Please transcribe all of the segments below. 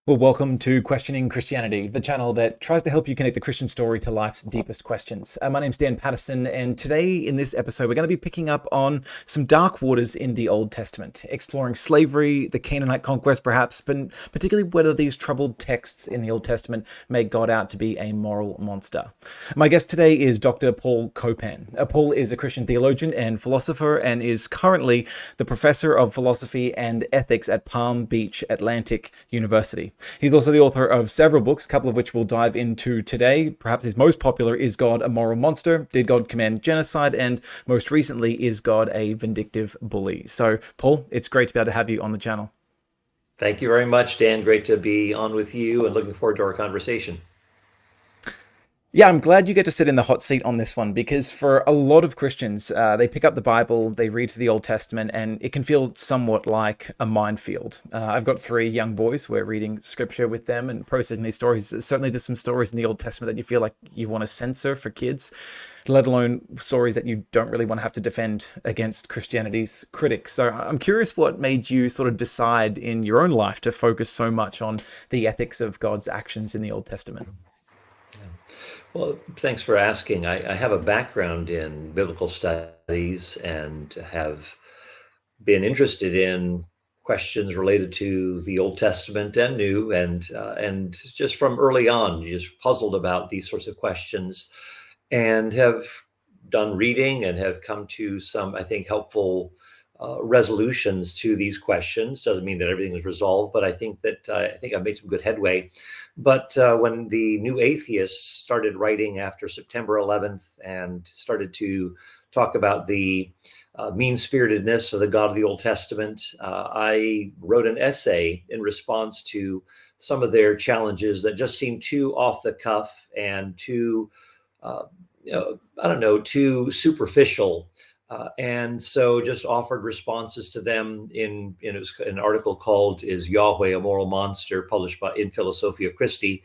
Well, welcome to Questioning Christianity, the channel that tries to help you connect the Christian story to life's deepest questions. My name's Dan Patterson, and today in this episode, we're going to be picking up on some dark waters in the Old Testament, exploring slavery, the Canaanite conquest perhaps, but particularly whether these troubled texts in the Old Testament make God out to be a moral monster. My guest today is Dr. Paul Copan. Paul is a Christian theologian and philosopher and is currently the professor of philosophy and ethics at Palm Beach Atlantic University. He's also the author of several books, a couple of which we'll dive into today. Perhaps his most popular is God a Moral Monster? Did God Command Genocide? And most recently, Is God a Vindictive Bully? So, Paul, it's great to be able to have you on the channel. Thank you very much, Dan. Great to be on with you and looking forward to our conversation. Yeah, I'm glad you get to sit in the hot seat on this one because for a lot of Christians, they pick up the Bible, they read through the Old Testament, and it can feel somewhat like a minefield. I've got three young boys. We're reading scripture with them and processing these stories. Certainly, there's some stories in the Old Testament that you feel like you want to censor for kids, let alone stories that you don't really want to have to defend against Christianity's critics. So I'm curious what made you sort of decide in your own life to focus so much on the ethics of God's actions in the Old Testament. Well, thanks for asking. I have a background in biblical studies and have been interested in questions related to the Old Testament and New, and just from early on, just puzzled about these sorts of questions, and have done reading and have come to some, I think, helpful resolutions to these questions. Doesn't mean that everything is resolved, but I think I've made some good headway. But when the new atheists started writing after September 11th and started to talk about the mean-spiritedness of the God of the Old Testament, I wrote an essay in response to some of their challenges that just seemed too off the cuff and too, uh, I don't know, too superficial. And so just offered responses to them in it was an article called "Is Yahweh a Moral Monster?" published in Philosophia Christi.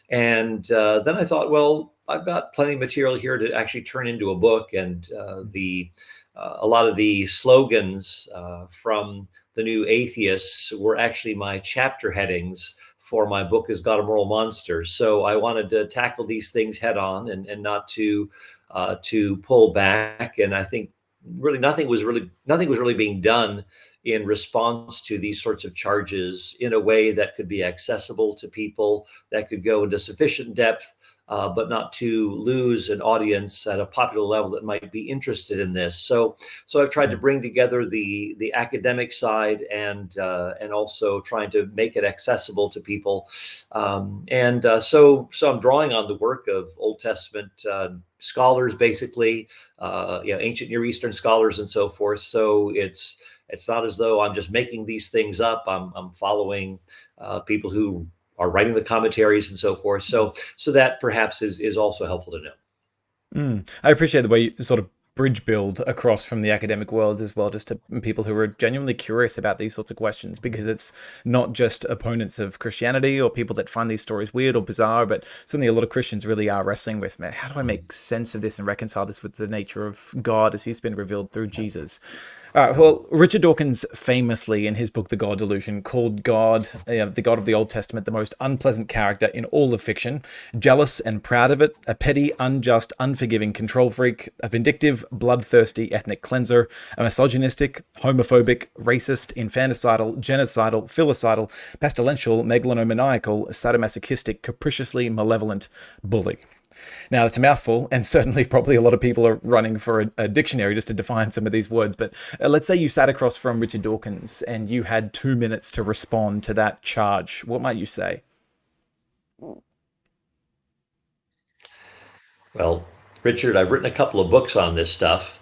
And then I thought, well, I've got plenty of material here to actually turn into a book. And the a lot of the slogans from the new atheists were actually my chapter headings for my book, Is God a Moral Monster? So I wanted to tackle these things head on and not to pull back. And I think really nothing was really being done in response to these sorts of charges in a way that could be accessible to people, that could go into sufficient depth, but not to lose an audience at a popular level that might be interested in this. So I've tried to bring together the academic side and also trying to make it accessible to people. So I'm drawing on the work of Old Testament scholars, basically, ancient Near Eastern scholars and so forth. So it's not as though I'm just making these things up. I'm following people who are writing the commentaries and so forth. So that perhaps is also helpful to know. I appreciate the way you sort of bridge build across from the academic world as well, just to people who are genuinely curious about these sorts of questions, because it's not just opponents of Christianity or people that find these stories weird or bizarre, but certainly a lot of Christians really are wrestling with, man, how do I make sense of this and reconcile this with the nature of God as he's been revealed through Jesus? Well, Richard Dawkins famously, in his book *The God Delusion*, called God, the God of the Old Testament, the most unpleasant character in all of fiction. Jealous and proud of it, a petty, unjust, unforgiving control freak, a vindictive, bloodthirsty ethnic cleanser, a misogynistic, homophobic, racist, infanticidal, genocidal, filicidal, pestilential, megalomaniacal, sadomasochistic, capriciously malevolent bully. Now, it's a mouthful, and certainly probably a lot of people are running for a dictionary just to define some of these words. But let's say you sat across from Richard Dawkins and you had 2 minutes to respond to that charge. What might you say? Well, Richard, I've written a couple of books on this stuff,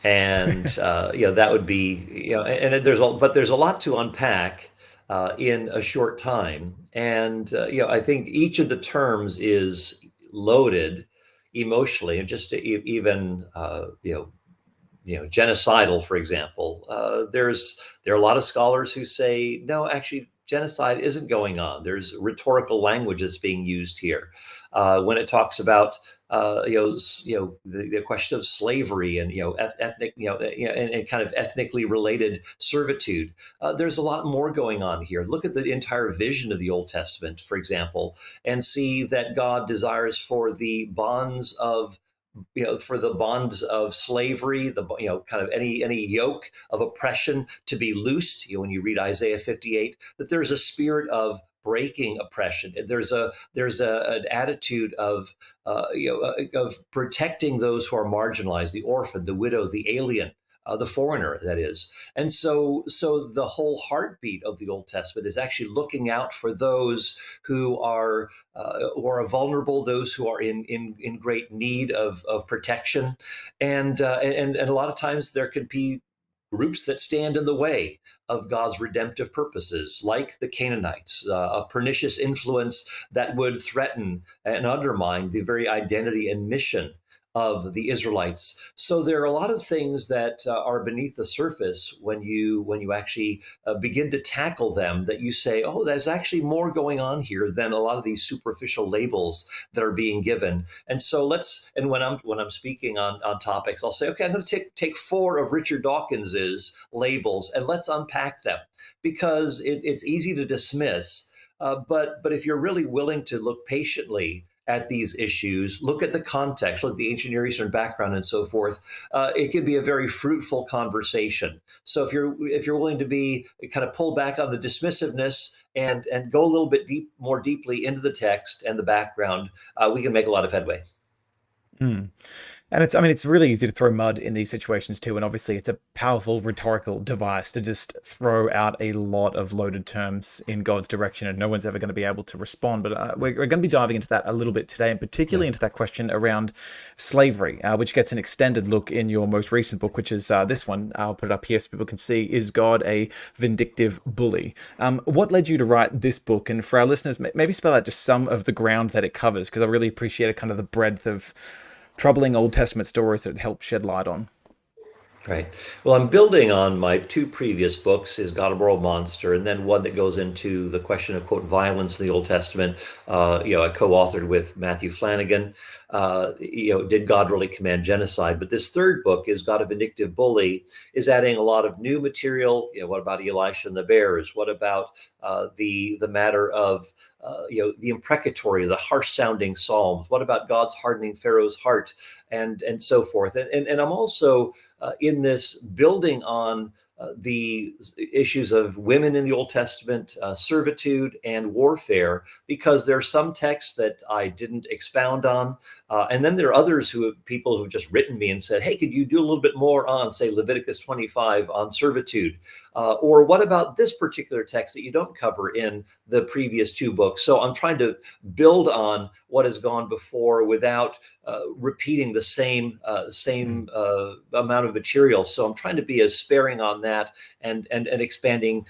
and that would be, and there's a lot to unpack in a short time. And I think each of the terms is loaded emotionally, and just to even genocidal, for example. There are a lot of scholars who say no, actually, genocide isn't going on. There's rhetorical language that's being used here. When it talks about the question of slavery and ethnic and kind of ethnically related servitude, there's a lot more going on here. Look at the entire vision of the Old Testament, for example, and see that God desires for the bonds of slavery, kind of any yoke of oppression to be loosed. When you read Isaiah 58, that there's a spirit of breaking oppression. There's an attitude of protecting those who are marginalized, the orphan, the widow, the alien. The foreigner, that is. And so the whole heartbeat of the Old Testament is actually looking out for those who are vulnerable, those who are in great need of protection, and a lot of times there can be groups that stand in the way of God's redemptive purposes, like the Canaanites, a pernicious influence that would threaten and undermine the very identity and mission of the Israelites. So there are a lot of things that are beneath the surface when you actually begin to tackle them, that you say, oh, there's actually more going on here than a lot of these superficial labels that are being given. And so when I'm speaking on topics, I'll say, okay, I'm going to take four of Richard Dawkins's labels and let's unpack them, because it's easy to dismiss. But if you're really willing to look patiently at these issues, look at the context, look at the ancient Near Eastern background and so forth, it can be a very fruitful conversation. So if you're willing to be kind of pull back on the dismissiveness and go a little bit more deeply into the text and the background, we can make a lot of headway. Mm. And it's really easy to throw mud in these situations too. And obviously it's a powerful rhetorical device to just throw out a lot of loaded terms in God's direction, and no one's ever going to be able to respond. But we're going to be diving into that a little bit today, and particularly into that question around slavery, which gets an extended look in your most recent book, which is this one. I'll put it up here so people can see. Is God a Vindictive Bully? What led you to write this book? And for our listeners, maybe spell out just some of the ground that it covers, because I really appreciate kind of the breadth of troubling Old Testament stories that it helps shed light on. Right. Well, I'm building on my two previous books, Is God a Moral Monster, and then one that goes into the question of, quote, violence in the Old Testament. I co-authored with Matthew Flanagan. Did God really command genocide? But this third book, Is God a Vindictive Bully, is adding a lot of new material. What about Elisha and the bears? What about the matter of the imprecatory, the harsh sounding psalms? What about God's hardening Pharaoh's heart, and so forth? And I'm also in this building on the issues of women in the Old Testament, servitude and warfare, because there are some texts that I didn't expound on. And then there are others people who've just written me and said, hey, could you do a little bit more on, say, Leviticus 25 on servitude? Or what about this particular text that you don't cover in the previous two books? So I'm trying to build on what has gone before without repeating the same amount of material. So I'm trying to be as sparing on that and expanding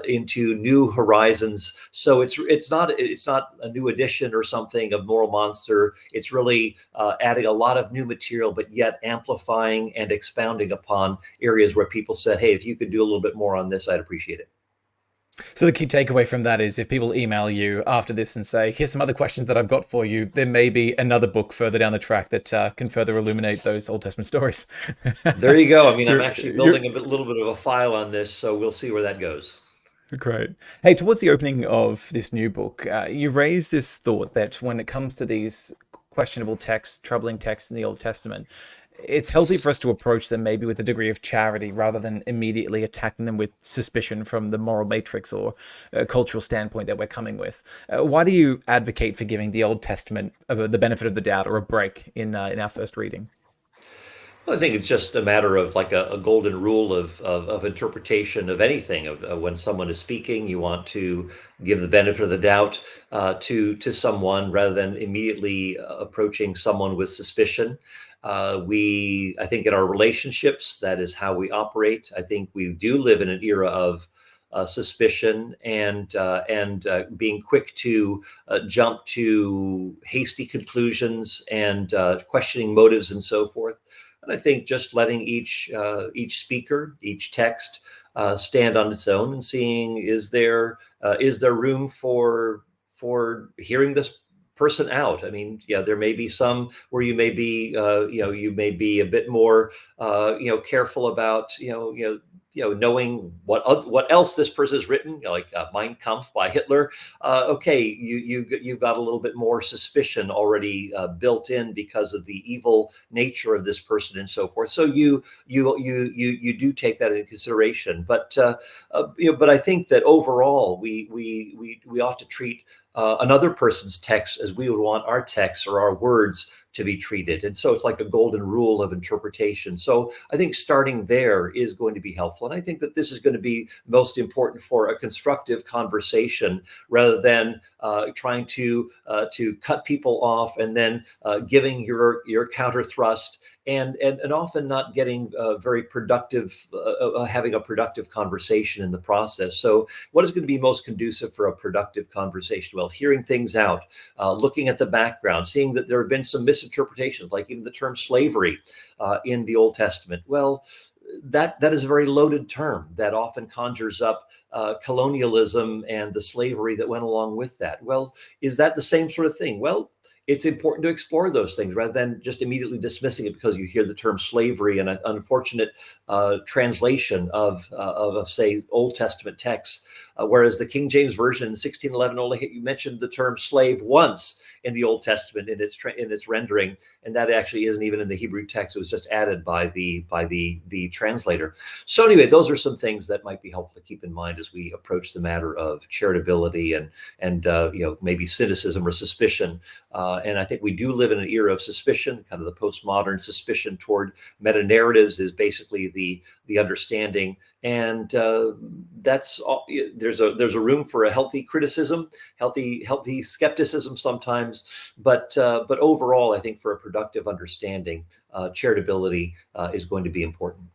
into new horizons. So it's not a new edition or something of Moral Monster. It's really adding a lot of new material, but yet amplifying and expounding upon areas where people said, hey, if you could do a little bit more on this, I'd appreciate it. So the key takeaway from that is, if people email you after this and say, here's some other questions that I've got for you, there may be another book further down the track that can further illuminate those Old Testament stories. There you go. I mean, I'm actually You're building a little bit of a file on this, so we'll see where that goes. great. Hey, towards the opening of this new book, you raise this thought that when it comes to these questionable texts, troubling texts in the Old Testament, it's healthy for us to approach them maybe with a degree of charity rather than immediately attacking them with suspicion from the moral matrix or cultural standpoint that we're coming with. Why do you advocate for giving the Old Testament the benefit of the doubt or a break in our first reading? Well, I think it's just a matter of like a golden rule of interpretation of anything. When someone is speaking, you want to give the benefit of the doubt to someone rather than immediately approaching someone with suspicion. I think in our relationships, that is how we operate. I think we do live in an era of suspicion and being quick to jump to hasty conclusions and questioning motives and so forth. And I think just letting each speaker, each text, stand on its own and seeing is there room for hearing this person out. I mean, yeah, there may be some where you may be you may be a bit more careful about knowing what else this person has written, like Mein Kampf by Hitler. Okay, you've got a little bit more suspicion already built in because of the evil nature of this person and so forth. So you do take that into consideration. But I think that overall we ought to treat another person's text as we would want our texts or our words to be treated. And so it's like a golden rule of interpretation. So I think starting there is going to be helpful. And I think that this is going to be most important for a constructive conversation rather than trying to cut people off and then giving your counter thrust and often not getting very productive, having a productive conversation in the process. So what is going to be most conducive for a productive conversation? Well, hearing things out, looking at the background, seeing that there have been some misinterpretations, like even the term slavery in the Old Testament. Well, that is a very loaded term that often conjures up colonialism and the slavery that went along with that. Well, is that the same sort of thing? Well, it's important to explore those things rather than just immediately dismissing it because you hear the term slavery and an unfortunate translation of say Old Testament texts, whereas the King James version in 1611 only mentioned the term slave once in the Old Testament in its rendering, and that actually isn't even in the Hebrew text. It was just added by the translator. So anyway, those are some things that might be helpful to keep in mind as we approach the matter of charitability and maybe cynicism or suspicion. And I think we do live in an era of suspicion. Kind of the postmodern suspicion toward meta narratives is basically the understanding, and that's all. There's a room for a healthy criticism, healthy skepticism sometimes, but overall, I think for a productive understanding, charitability is going to be important.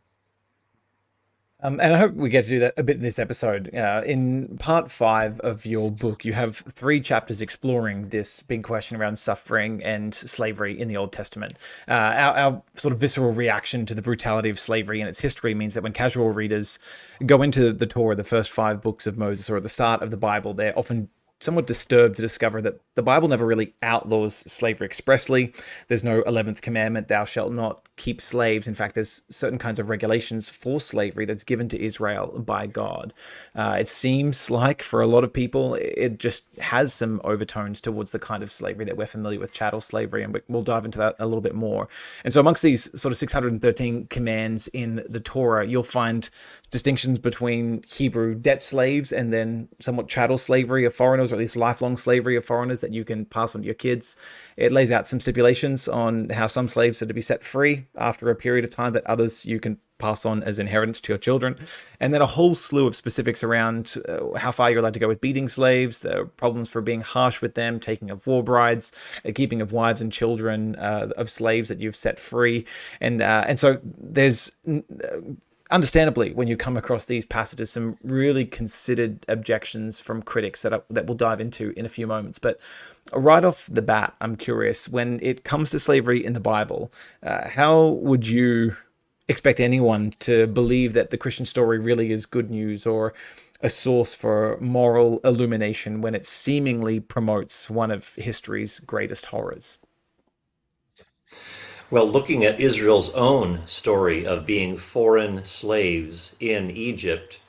And I hope we get to do that a bit in this episode. In part 5 of your book, you have 3 chapters exploring this big question around suffering and slavery in the Old Testament. Our sort of visceral reaction to the brutality of slavery and its history means that when casual readers go into the Torah, the first 5 books of Moses, or at the start of the Bible, they're often somewhat disturbed to discover that the Bible never really outlaws slavery expressly. There's no 11th commandment, thou shalt not keep slaves. In fact, there's certain kinds of regulations for slavery that's given to Israel by God. It seems like for a lot of people, it just has some overtones towards the kind of slavery that we're familiar with, chattel slavery, and we'll dive into that a little bit more. And so amongst these sort of 613 commands in the Torah, you'll find distinctions between Hebrew debt slaves and then somewhat chattel slavery of foreigners, or at least lifelong slavery of foreigners that you can pass on to your kids. It lays out some stipulations on how some slaves are to be set free after a period of time, but others you can pass on as inheritance to your children. And then a whole slew of specifics around how far you're allowed to go with beating slaves, the problems for being harsh with them, taking of war brides, keeping of wives and children of slaves that you've set free. And so there's understandably, when you come across these passages, some really considered objections from critics that we'll dive into in a few moments. But right off the bat, I'm curious, when it comes to slavery in the Bible, how would you expect anyone to believe that the Christian story really is good news or a source for moral illumination when it seemingly promotes one of history's greatest horrors? Well, looking at Israel's own story of being foreign slaves in Egypt,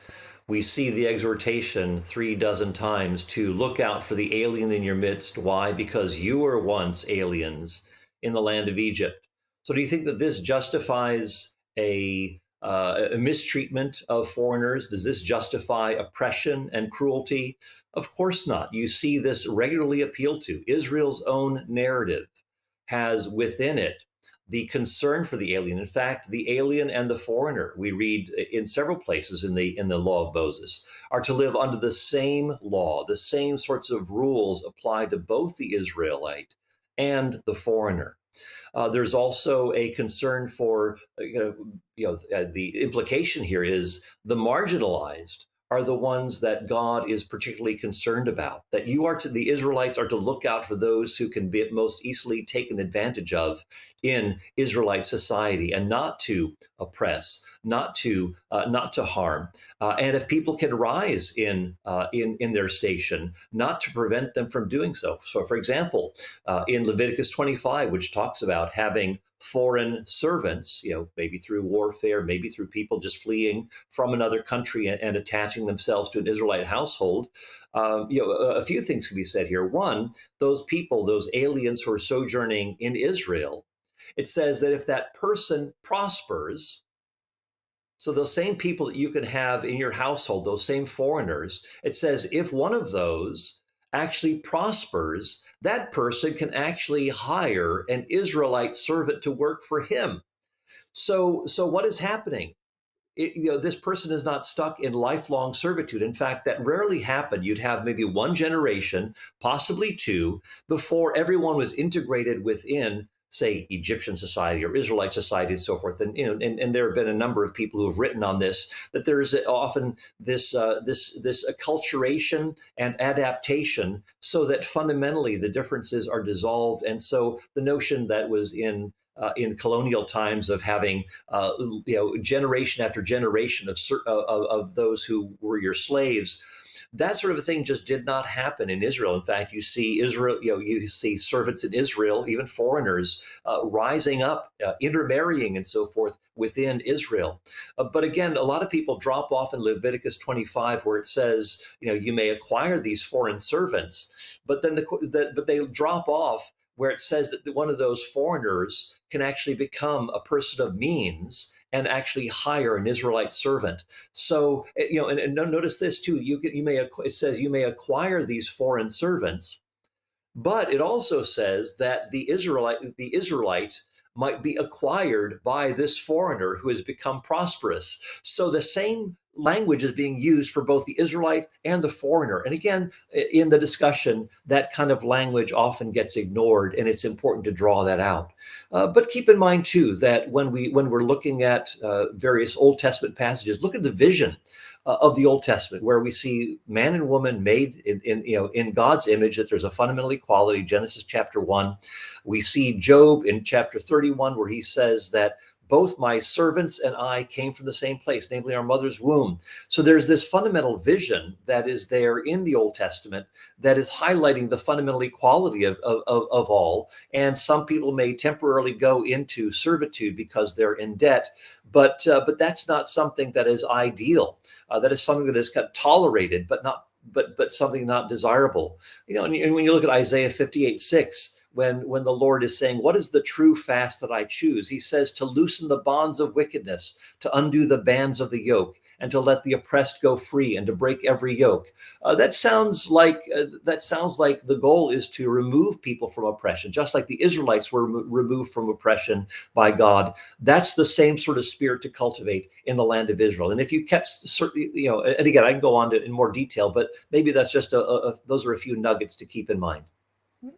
we see the exhortation 3 dozen times to look out for the alien in your midst. Why? Because you were once aliens in the land of Egypt. So, do you think that this justifies a mistreatment of foreigners? Does this justify oppression and cruelty? Of course not. You see this regularly appealed to. Israel's own narrative has within it the concern for the alien. In fact, the alien and the foreigner, we read in several places in the law of Moses, are to live under the same law. The same sorts of rules apply to both the Israelite and the foreigner. There's also a concern for the implication here is the marginalized are the ones that God is particularly concerned about. That the Israelites are to look out for those who can be most easily taken advantage of in Israelite society, and not to oppress, not to harm, and if people can rise in their station, not to prevent them from doing so. So, for example, in Leviticus 25, which talks about having foreign servants, maybe through warfare, maybe through people just fleeing from another country and attaching themselves to an Israelite household. A few things can be said here. One, those people, those aliens who are sojourning in Israel, it says that if that person prospers, so those same people that you can have in your household, those same foreigners, it says if one of those actually prospers, that person can actually hire an Israelite servant to work for him. So what is happening? This person is not stuck in lifelong servitude. In fact, that rarely happened. You'd have maybe one generation, possibly two, before everyone was integrated within, say, Egyptian society or Israelite society and so forth. And there have been a number of people who have written on this, that there's often this acculturation and adaptation, so that fundamentally the differences are dissolved. And so the notion that was in colonial times of having generation after generation of those who were your slaves, that sort of a thing just did not happen in Israel. In fact, you see Israel, you see servants in Israel, even foreigners, rising up, intermarrying, and so forth within Israel. But again, a lot of people drop off in Leviticus 25, where it says, you may acquire these foreign servants, but then but they drop off where it says that one of those foreigners can actually become a person of means and actually hire an Israelite servant. So, and notice this too. It says you may acquire these foreign servants, but it also says that the Israelite might be acquired by this foreigner who has become prosperous. So the same language is being used for both the Israelite and the foreigner. And again, in the discussion, that kind of language often gets ignored, and it's important to draw that out. But keep in mind too that when we're looking at various Old Testament passages, look at the vision of the Old Testament, where we see man and woman made in God's image, that there's a fundamental equality. Genesis chapter 1. We see Job in chapter 31, where he says that both my servants and I came from the same place, namely our mother's womb. So there's this fundamental vision that is there in the Old Testament that is highlighting the fundamental equality of all. And some people may temporarily go into servitude because they're in debt, but that's not something that is ideal. That is something that is tolerated, but something not desirable. And when you look at Isaiah 58:6, when the Lord is saying, what is the true fast that I choose? He says to loosen the bonds of wickedness, to undo the bands of the yoke, and to let the oppressed go free, and to break every yoke. That sounds like the goal is to remove people from oppression, just like the Israelites were removed from oppression by God. That's the same sort of spirit to cultivate in the land of Israel. And if you kept certain, and again, I can go on in more detail, but maybe that's just those are a few nuggets to keep in mind.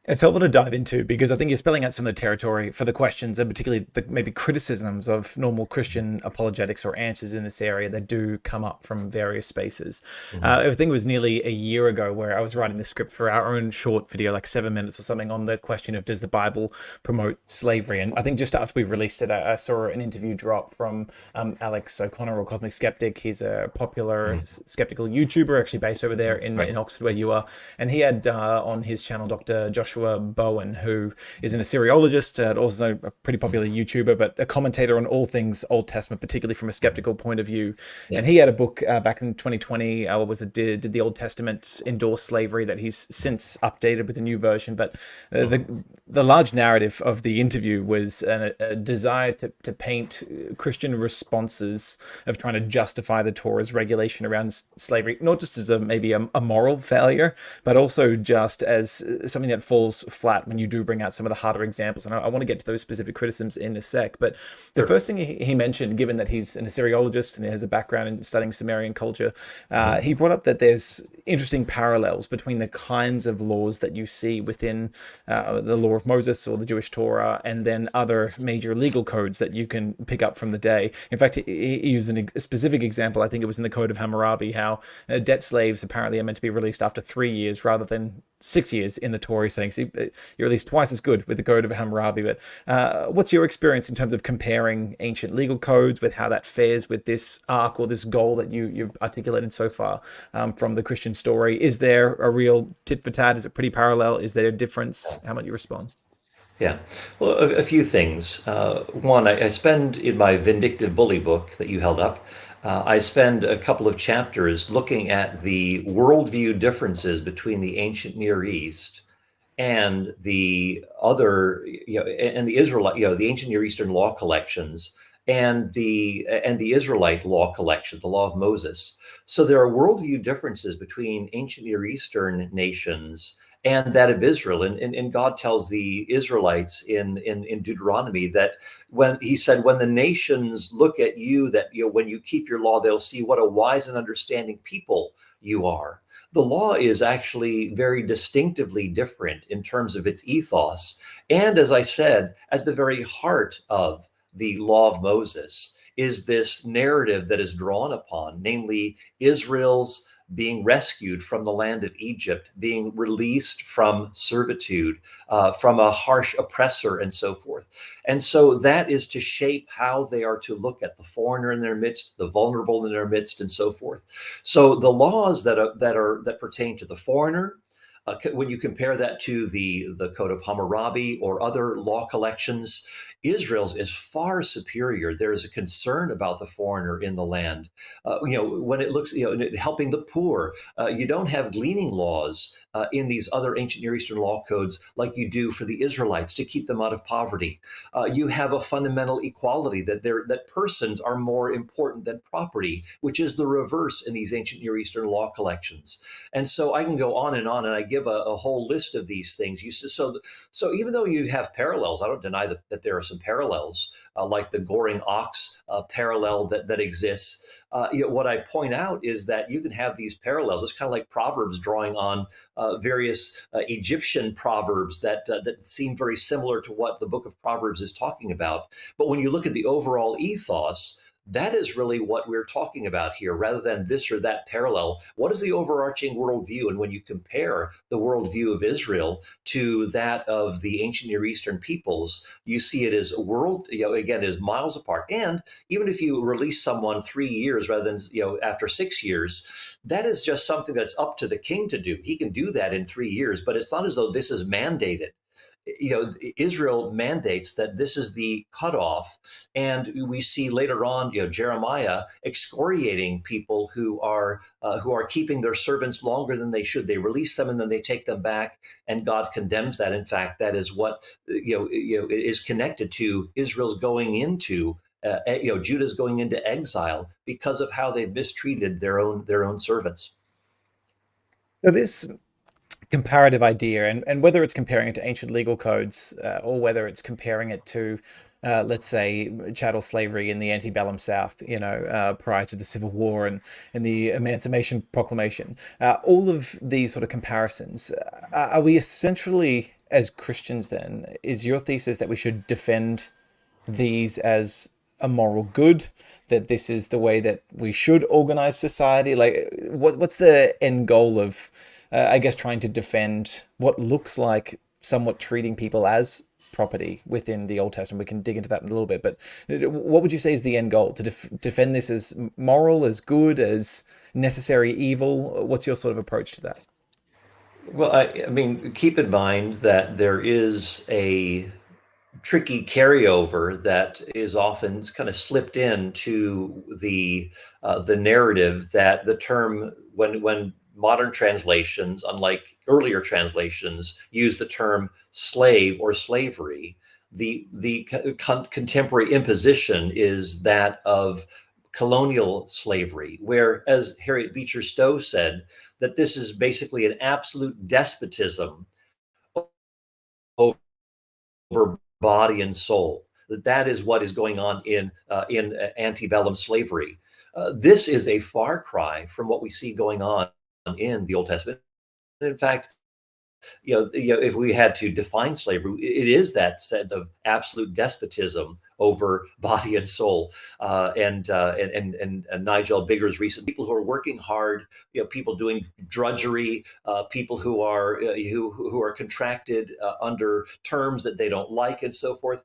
It's helpful to dive into, because I think you're spelling out some of the territory for the questions, and particularly the maybe criticisms of normal Christian apologetics or answers in this area that do come up from various spaces. I think it was nearly a year ago where I was writing the script for our own short video, like 7 minutes or something, on the question of, does the Bible promote slavery? And I think just after we released it, I saw an interview drop from Alex O'Connor, or Cosmic Skeptic. He's a popular skeptical YouTuber, actually based over there in Oxford, where you are. And he had on his channel Dr. Joshua Bowen, who is an Assyriologist, also a pretty popular YouTuber, but a commentator on all things Old Testament, particularly from a skeptical point of view. Yeah. And he had a book back in 2020, what was it, did the Old Testament endorse slavery, that he's since updated with a new version. But the large narrative of the interview was a desire to paint Christian responses of trying to justify the Torah's regulation around slavery, not just as maybe a moral failure, but also just as something that it falls flat when you do bring out some of the harder examples. And I want to get to those specific criticisms in a sec. But the Sure. first thing he mentioned, given that he's an Assyriologist and he has a background in studying Sumerian culture, Mhm. he brought up that there's interesting parallels between the kinds of laws that you see within the law of Moses or the Jewish Torah, and then other major legal codes that you can pick up from the day. In fact, he used a specific example. I think it was in the Code of Hammurabi, how debt slaves apparently are meant to be released after 3 years rather than 6 years in the Torah, saying, see, you're at least twice as good with the Code of Hammurabi. But what's your experience in terms of comparing ancient legal codes with how that fares with this arc or this goal that you've articulated so far from the Christian story? Is there a real tit for tat? Is it pretty parallel? Is there a difference? How might you respond? Yeah. Well, a few things. One, I spend in my Vindictive Bully book that you held up, I spend a couple of chapters looking at the worldview differences between the ancient Near East and the other, and the Israelite, the ancient Near Eastern law collections and the Israelite law collection, the Law of Moses. So there are worldview differences between ancient Near Eastern nations and that of Israel. And God tells the Israelites in Deuteronomy that when he said, when the nations look at you, that when you keep your law, they'll see what a wise and understanding people you are. The law is actually very distinctively different in terms of its ethos. And as I said, at the very heart of the law of Moses is this narrative that is drawn upon, namely Israel's being rescued from the land of Egypt, being released from servitude, from a harsh oppressor, and so forth. And so that is to shape how they are to look at the foreigner in their midst, the vulnerable in their midst, and so forth. So the laws that pertain to the foreigner, when you compare that to the Code of Hammurabi or other law collections, Israel's is far superior. There is a concern about the foreigner in the land. When it looks, helping the poor, you don't have gleaning laws in these other ancient Near Eastern law codes like you do for the Israelites to keep them out of poverty. You have a fundamental equality that persons are more important than property, which is the reverse in these ancient Near Eastern law collections. And so I can go on, and I give a whole list of these things. So even though you have parallels, I don't deny that there are some parallels, like the goring ox parallel that exists. What I point out is that you can have these parallels. It's kind of like Proverbs drawing on various Egyptian proverbs that seem very similar to what the book of Proverbs is talking about. But when you look at the overall ethos, that is really what we're talking about here, rather than this or that parallel. What is the overarching worldview? And when you compare the worldview of Israel to that of the ancient Near Eastern peoples, you see it as a world, again, is miles apart. And even if you release someone 3 years rather than, after 6 years, that is just something that's up to the king to do. He can do that in 3 years, but it's not as though this is mandated. Israel mandates that this is the cutoff, and we see later on, Jeremiah excoriating people who are keeping their servants longer than they should. They release them and then they take them back, and God condemns that. In fact, that is what is connected to Israel's going into. Judah's going into exile because of how they've mistreated their own servants. So this comparative idea, and whether it's comparing it to ancient legal codes or whether it's comparing it to, let's say, chattel slavery in the antebellum South, prior to the Civil War and the Emancipation Proclamation, all of these sort of comparisons, are we essentially, as Christians then, is your thesis that we should defend these as a moral good, that this is the way that we should organize society? Like, what's the end goal of, I guess, trying to defend what looks like somewhat treating people as property within the Old Testament? We can dig into that in a little bit, but what would you say is the end goal? To defend this as moral, as good, as necessary evil? What's your sort of approach to that? Well, I mean, keep in mind that there is a tricky carryover that is often kind of slipped into the narrative, that the term, when modern translations, unlike earlier translations, use the term slave or slavery, the contemporary imposition is that of colonial slavery, where, as Harriet Beecher Stowe said, that this is basically an absolute despotism body and soul. That is what is going on in antebellum slavery. This is a far cry from what we see going on in the Old Testament. In fact, if we had to define slavery, it is that sense of absolute despotism over body and soul. And Nigel Bigger's recent people who are working hard, people doing drudgery, people who are contracted under terms that they don't like, and so forth.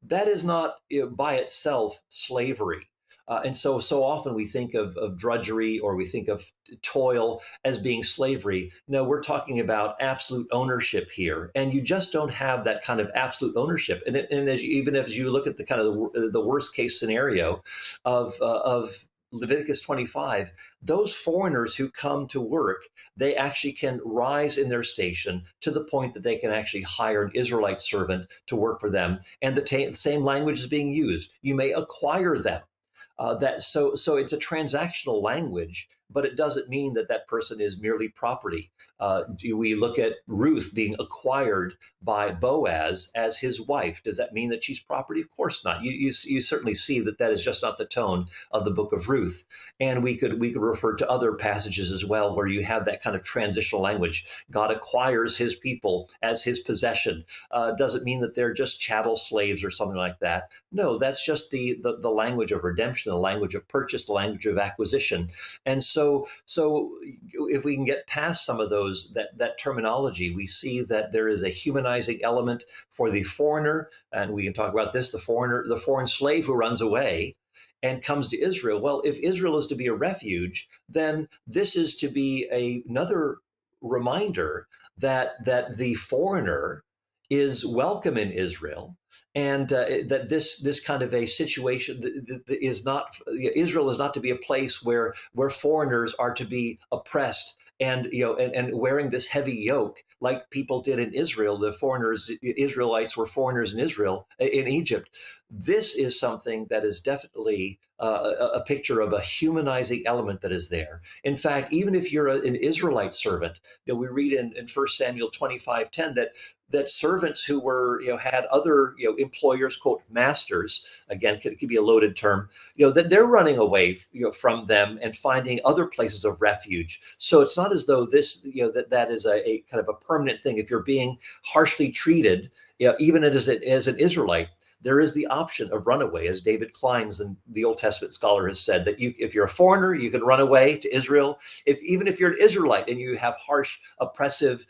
That is not by itself slavery. And so often we think of drudgery, or we think of toil as being slavery. No, we're talking about absolute ownership here, and you just don't have that kind of absolute ownership. And even as you look at the kind of the worst case scenario of Leviticus 25, those foreigners who come to work, they actually can rise in their station to the point that they can actually hire an Israelite servant to work for them. And the same language is being used. You may acquire them. So it's a transactional language, but it doesn't mean that that person is merely property. Do we look at Ruth being acquired by Boaz as his wife? Does that mean that she's property? Of course not. You certainly see that that is just not the tone of the book of Ruth. And we could refer to other passages as well where you have that kind of transitional language. God acquires his people as his possession. Doesn't mean that they're just chattel slaves or something like that. No, that's just the language of redemption, the language of purchase, the language of acquisition. And so if we can get past some of that terminology, we see that there is a humanizing element for the foreigner, and we can talk about this, the foreign slave who runs away and comes to Israel. Well, if Israel is to be a refuge, then this is to be another reminder that the foreigner is welcome in Israel, and that this kind of a situation is not, Israel is not to be a place where foreigners are to be oppressed and wearing this heavy yoke like people did in Israel. Israelites were foreigners in Egypt. This is something that is definitely a picture of a humanizing element that is there. In fact, even if you're an Israelite servant, we read in 1 Samuel 25:10 that servants who were, had other, employers, quote, masters, again, could be a loaded term, that they're running away, from them and finding other places of refuge. So it's not as though this, that is a kind of a permanent thing. If you're being harshly treated, even as an Israelite, there is the option of runaway, as David Kleins, the Old Testament scholar, has said, that if you're a foreigner, you can run away to Israel. Even if you're an Israelite and you have harsh, oppressive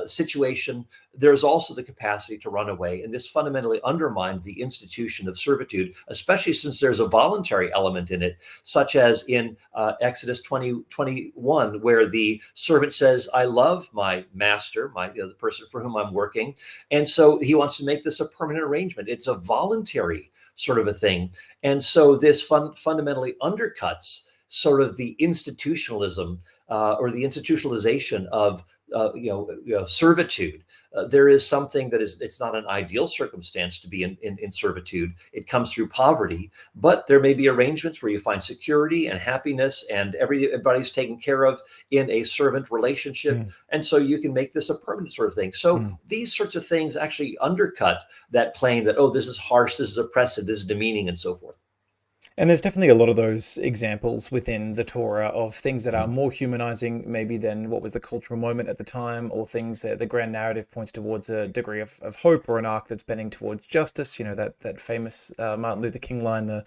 situation, there's also the capacity to run away. And this fundamentally undermines the institution of servitude, especially since there's a voluntary element in it, such as in Exodus 20:21, where the servant says, I love my master, the person for whom I'm working. And so he wants to make this a permanent arrangement. It's a voluntary sort of a thing. And so this fundamentally undercuts sort of the institutionalism or the institutionalization of servitude. There is something that it's not an ideal circumstance to be in servitude. It comes through poverty, but there may be arrangements where you find security and happiness, and everybody's taken care of in a servant relationship. Mm, And so you can make this a permanent sort of thing. So mm. these sorts of things actually undercut that claim that, oh, this is harsh, this is oppressive, this is demeaning, and so forth. And there's definitely a lot of those examples within the Torah of things that are Mhm. more humanizing maybe than what was the cultural moment at the time, or things that the grand narrative points towards a degree of hope or an arc that's bending towards justice. That famous Martin Luther King line, the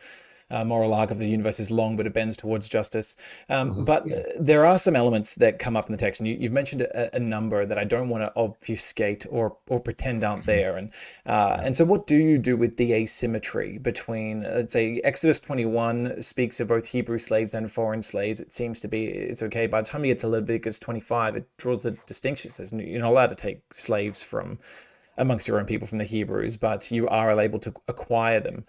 moral arc of the universe is long, but it bends towards justice. But Yeah. there are some elements that come up in the text, and you've mentioned a number that I don't want to obfuscate or pretend aren't Mhm. there. And Yeah. and so, what do you do with the asymmetry between, let's say, Exodus 21 speaks of both Hebrew slaves and foreign slaves? It seems to be it's okay. By the time you get to Leviticus 25, it draws the distinction. It says you're not allowed to take slaves from amongst your own people from the Hebrews, but you are able to acquire them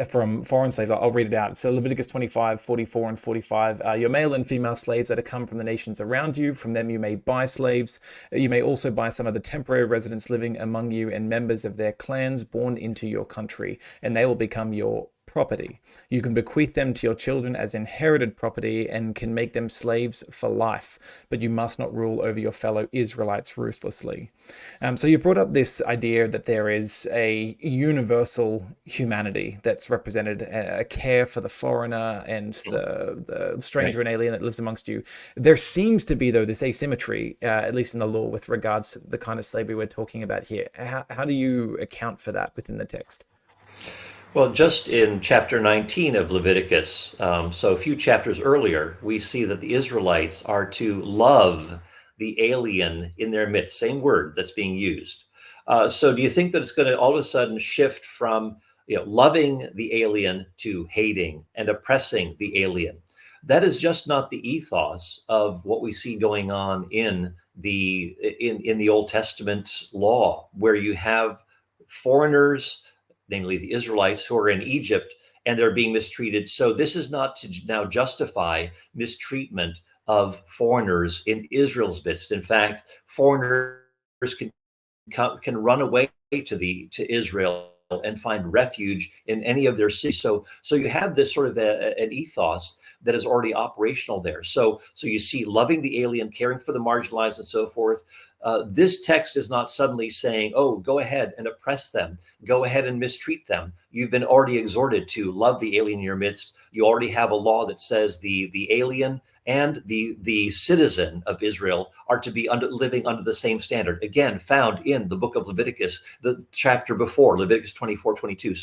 from foreign slaves. I'll read it out. So Leviticus 25:44 and 45. Your male and female slaves that have come from the nations around you, from them you may buy slaves. You may also buy some of the temporary residents living among you and members of their clans born into your country, and they will become your property. You can bequeath them to your children as inherited property and can make them slaves for life, but you must not rule over your fellow Israelites ruthlessly. So you've brought up this idea that there is a universal humanity that's represented, a care for the foreigner and the stranger Right. and alien that lives amongst you. There seems to be, though, this asymmetry, at least in the law, with regards to the kind of slavery we're talking about here. How do you account for that within the text? Well, just in chapter 19 of Leviticus, so a few chapters earlier, we see that the Israelites are to love the alien in their midst, same word that's being used. So do you think that it's going to all of a sudden shift from loving the alien to hating and oppressing the alien? That is just not the ethos of what we see going on in the Old Testament law, where you have foreigners, namely the Israelites, who are in Egypt and they're being mistreated. So this is not to now justify mistreatment of foreigners in Israel's midst. In fact, foreigners can can run away to Israel and find refuge in any of their cities. So you have this sort of an ethos that is already operational there. So you see loving the alien, caring for the marginalized, and so forth. This text is not suddenly saying, "Oh, go ahead and oppress them, go ahead and mistreat them." You've been already exhorted to love the alien in your midst. You already have a law that says the alien and the citizen of Israel are to be living under the same standard. Again, found in the book of Leviticus, the chapter before, Leviticus 24:22.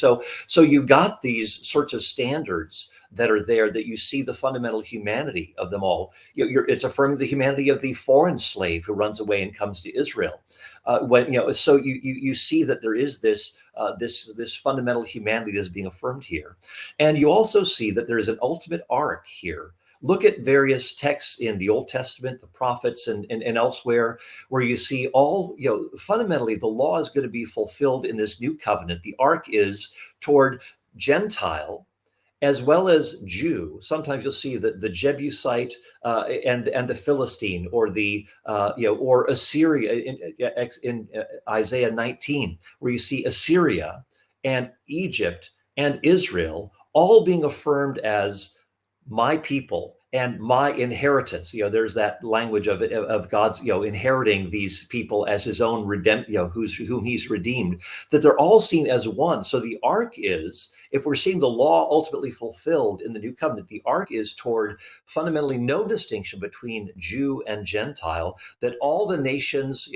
So you've got these sorts of standards that are there, that you see the fundamental humanity of them all. It's affirming the humanity of the foreign slave who runs away and comes to Israel. So you see that there is this fundamental humanity that is being affirmed here, and you also see that there is an ultimate arc here. Look at various texts in the Old Testament, the prophets, and elsewhere, where you see fundamentally the law is going to be fulfilled in this new covenant. The arc is toward Gentile as well as Jew. Sometimes you'll see that the Jebusite and the Philistine, or or Assyria in Isaiah 19, where you see Assyria and Egypt and Israel all being affirmed as my people and my inheritance. There's that language of God's, inheriting these people as his own whom he's redeemed, that they're all seen as one. So the arc is, if we're seeing the law ultimately fulfilled in the new covenant, the arc is toward fundamentally no distinction between Jew and Gentile, that all the nations,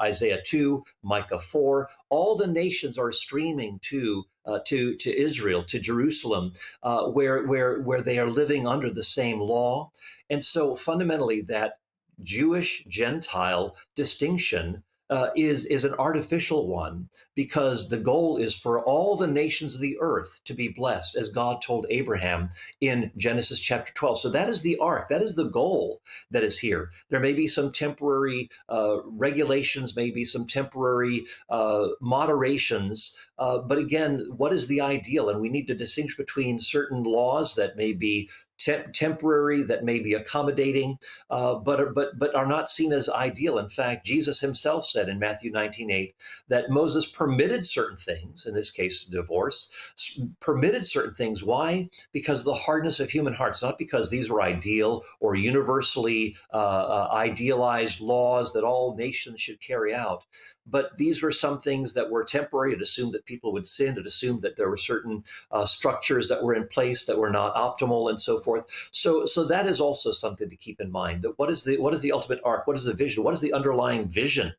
Isaiah 2, Micah 4, all the nations are streaming to Israel, to Jerusalem, where they are living under the same law. And so fundamentally, that Jewish Gentile distinction is an artificial one, because the goal is for all the nations of the earth to be blessed, as God told Abraham in Genesis chapter 12. So that is the arc, that is the goal that is here. There may be some temporary regulations, maybe some temporary moderations, but again, what is the ideal? And we need to distinguish between certain laws that may be temporary, that may be accommodating, but are not seen as ideal. In fact, Jesus himself said in Matthew 19:8 that Moses permitted certain things, in this case, divorce, permitted certain things. Why? Because of the hardness of human hearts, not because these were ideal or universally idealized laws that all nations should carry out. But these were some things that were temporary. It assumed that people would sin. It assumed that there were certain structures that were in place that were not optimal, and so forth. So that is also something to keep in mind. That what is the ultimate arc? What is the vision? What is the underlying vision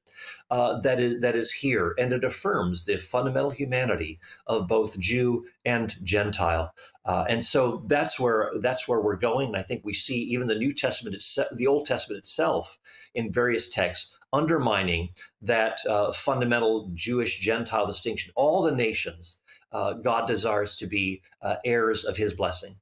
that is here? And it affirms the fundamental humanity of both Jew and Gentile. And so that's where we're going. And I think we see even the New Testament, the Old Testament itself, in various texts undermining that fundamental Jewish Gentile distinction. All the nations, God desires to be heirs of his blessing.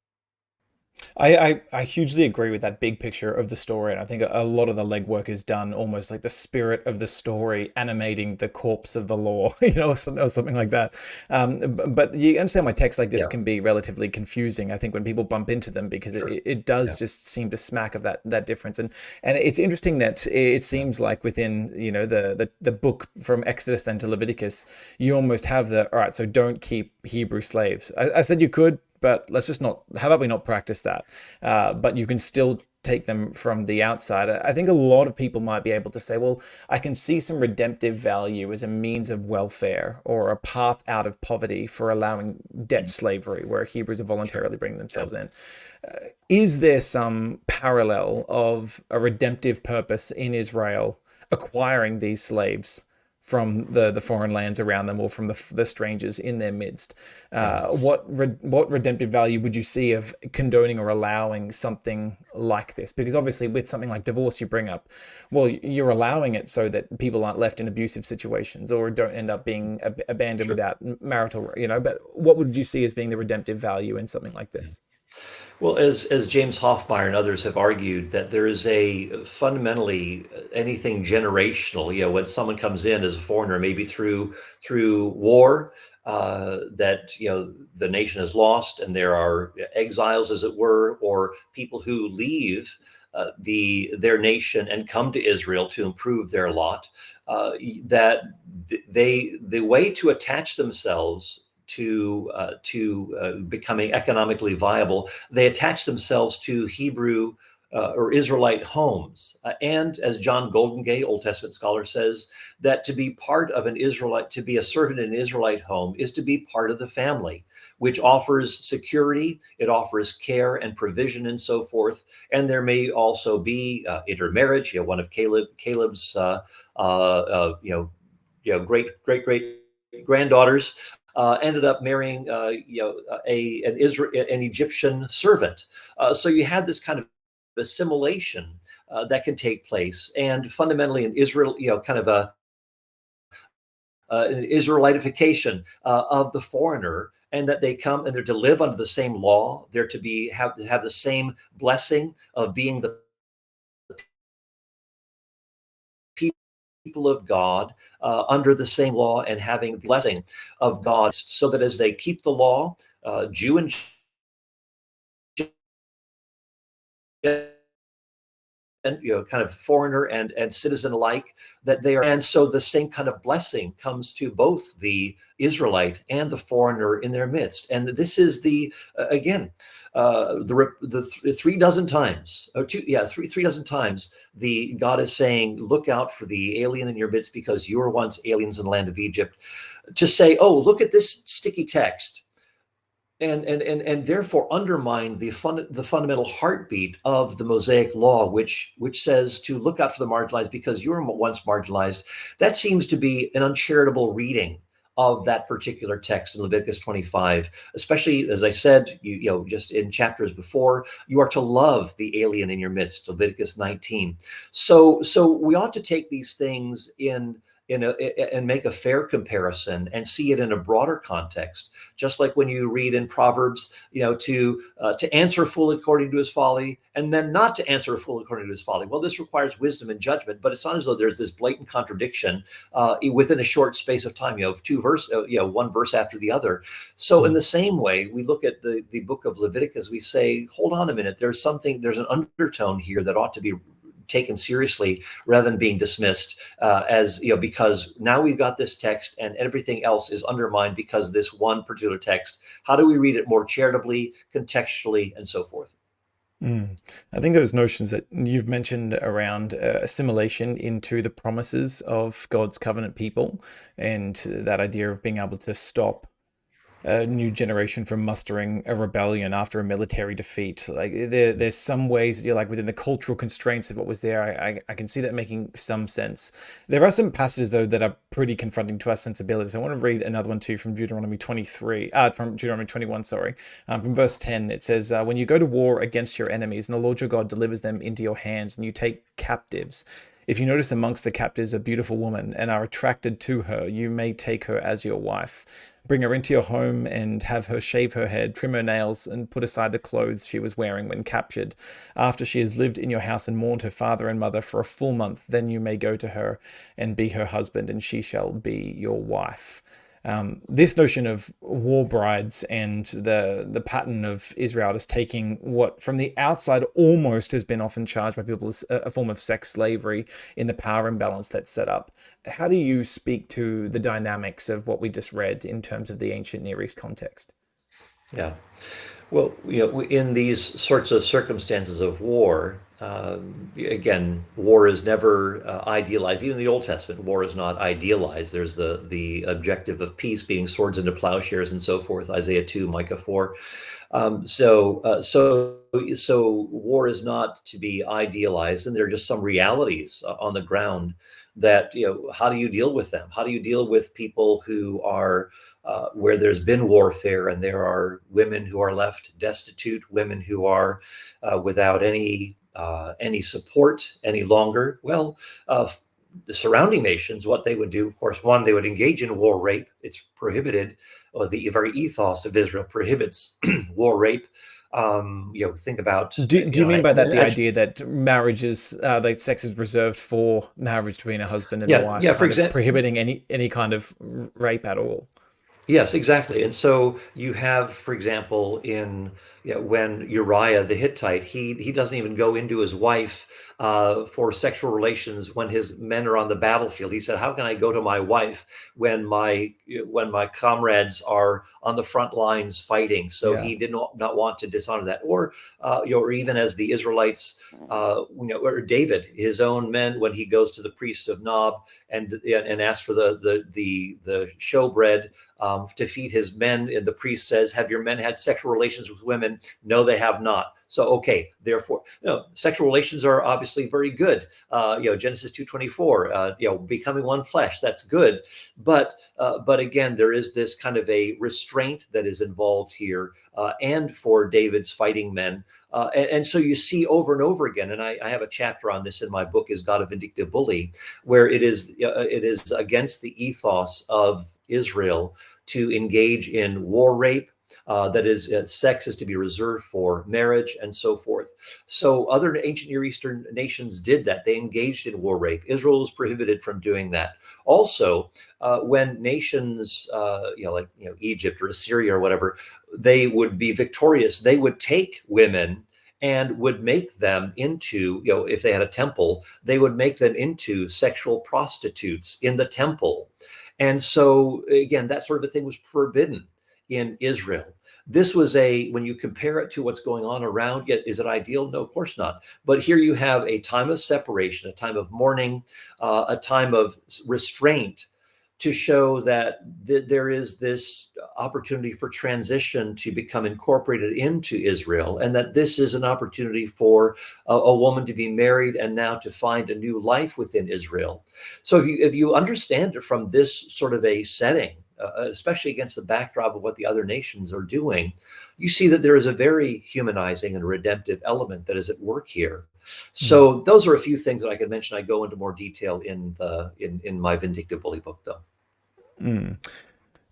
I hugely agree with that big picture of the story, and I think a lot of the legwork is done almost like the spirit of the story animating the corpse of the law, or something like that. But you understand why texts like this Yeah, can be relatively confusing, I think, when people bump into them, because sure. it does Yeah, just seem to smack of that difference. And it's interesting that it yeah, seems like within, the book from Exodus then to Leviticus, you almost have the, all right, so don't keep Hebrew slaves. I said you could, but let's just not. How about we not practice that? But you can still take them from the outside. I think a lot of people might be able to say, well, I can see some redemptive value as a means of welfare or a path out of poverty for allowing debt mm, slavery, where Hebrews are sure. voluntarily bringing Yeah. themselves in. Is there some parallel of a redemptive purpose in Israel acquiring these slaves from the foreign lands around them, or from the strangers in their midst? Yeah. What redemptive value would you see of condoning or allowing something like this? Because obviously, with something like divorce, you bring up, well, you're allowing it so that people aren't left in abusive situations or don't end up being abandoned Sure. without marital. But what would you see as being the redemptive value in something like Yeah. this? Well, as James Hoffmeyer and others have argued, that there is a fundamentally anything generational. When someone comes in as a foreigner, maybe through war, that the nation has lost, and there are exiles, as it were, or people who leave their nation and come to Israel to improve their lot. That the way to attach themselves to becoming economically viable, they attach themselves to Hebrew or Israelite homes. And as John Goldengay, Old Testament scholar, says, that to be part of an Israelite, to be a servant in an Israelite home, is to be part of the family, which offers security, it offers care and provision and so forth. And there may also be intermarriage. One of Caleb's great granddaughters ended up marrying, an Egyptian servant. So you had this kind of assimilation that can take place, and fundamentally in Israel, kind of an Israelitification of the foreigner, and that they come and they're to live under the same law. They're to have the same blessing of being the people of God under the same law, and having the blessing of God, so that as they keep the law, Jew and and kind of foreigner and citizen alike, that they are, and so the same kind of blessing comes to both the Israelite and the foreigner in their midst. And this is the again the 3 dozen times, or two, yeah, three dozen times, the God is saying, look out for the alien in your midst, because you were once aliens in the land of Egypt. To say, oh, look at this sticky text, and therefore undermine the fundamental heartbeat of the Mosaic law, which says to look out for the marginalized because you were once marginalized. That seems to be an uncharitable reading of that particular text in Leviticus 25, especially as I said, just in chapters before, you are to love the alien in your midst, Leviticus 19. So we ought to take these things and make a fair comparison and see it in a broader context. Just like when you read in Proverbs, to answer a fool according to his folly, and then not to answer a fool according to his folly. Well, this requires wisdom and judgment, but it's not as though there's this blatant contradiction within a short space of time. One verse after the other. So in Mm. the same way, we look at the book of Leviticus. We say, hold on a minute. There's an undertone here that ought to be taken seriously rather than being dismissed as because now we've got this text and everything else is undermined because this one particular text. How do we read it more charitably, contextually, and so forth? Mm. I think those notions that you've mentioned around assimilation into the promises of God's covenant people, and that idea of being able to stop a new generation from mustering a rebellion after a military defeat. Like there's some ways that you're like within the cultural constraints of what was there. I can see that making some sense. There are some passages though that are pretty confronting to our sensibilities. I want to read another one too from Deuteronomy 23, from Deuteronomy 21, sorry, from verse 10. It says, "When you go to war against your enemies, and the Lord your God delivers them into your hands, and you take captives." If you notice amongst the captives a beautiful woman and are attracted to her, you may take her as your wife. Bring her into your home and have her shave her head, trim her nails, and put aside the clothes she was wearing when captured. After she has lived in your house and mourned her father and mother for a full month, then you may go to her and be her husband, and she shall be your wife. This notion of war brides and the pattern of Israel just taking what from the outside almost has been often charged by people as a form of sex slavery in the power imbalance that's set up. How do you speak to the dynamics of what we just read in terms of the ancient Near East context? Yeah. Well, in these sorts of circumstances of war, again, war is never idealized. Even in the Old Testament, war is not idealized. There's the objective of peace being swords into plowshares and so forth. Isaiah 2, Micah 4. So war is not to be idealized, and there are just some realities on the ground that how do you deal with them? How do you deal with people who are where there's been warfare and there are women who are left destitute, women who are without any support any longer? Well, the surrounding nations, what they would do, of course, one, they would engage in war rape. It's prohibited. The very ethos of Israel prohibits war rape. Think about, Do you mean by that the actually, idea that marriage is like sex is reserved for marriage between a husband and a yeah, wife, yeah. For kind of example, prohibiting any kind of rape at all? yes, exactly. And so you have, for example, in when Uriah the Hittite, he doesn't even go into his wife for sexual relations when his men are on the battlefield. He said, "How can I go to my wife when my comrades are on the front lines fighting?" So Yeah. he did not want to dishonor that. Or even as the Israelites, or David, his own men, when he goes to the priests of Nob and asks for the showbread to feed his men. And the priest says, "Have your men had sexual relations with women?" No, they have not. So, okay, therefore, sexual relations are obviously very good. Genesis 2:24, becoming one flesh, that's good. But again, there is this kind of a restraint that is involved here, and for David's fighting men. And so you see over and over again, and I have a chapter on this in my book, Is God a Vindictive Bully, where it is against the ethos of Israel to engage in war rape. That is, sex is to be reserved for marriage and so forth. So other ancient Near Eastern nations did that. They engaged in war rape. Israel was prohibited from doing that. Also, when nations, like Egypt or Assyria or whatever, they would be victorious. They would take women and would make them into, if they had a temple, they would make them into sexual prostitutes in the temple. And so, again, that sort of a thing was forbidden in Israel. This was when you compare it to what's going on around, yet is it ideal? No, of course not. But here you have a time of separation, a time of mourning, a time of restraint to show that there is this opportunity for transition to become incorporated into Israel, and that this is an opportunity for a woman to be married and now to find a new life within Israel. So if you understand it from this sort of a setting, especially against the backdrop of what the other nations are doing, you see that there is a very humanizing and redemptive element that is at work here. Mm. So those are a few things that I could mention. I go into more detail in my Vindictive Bully book, though. Mm.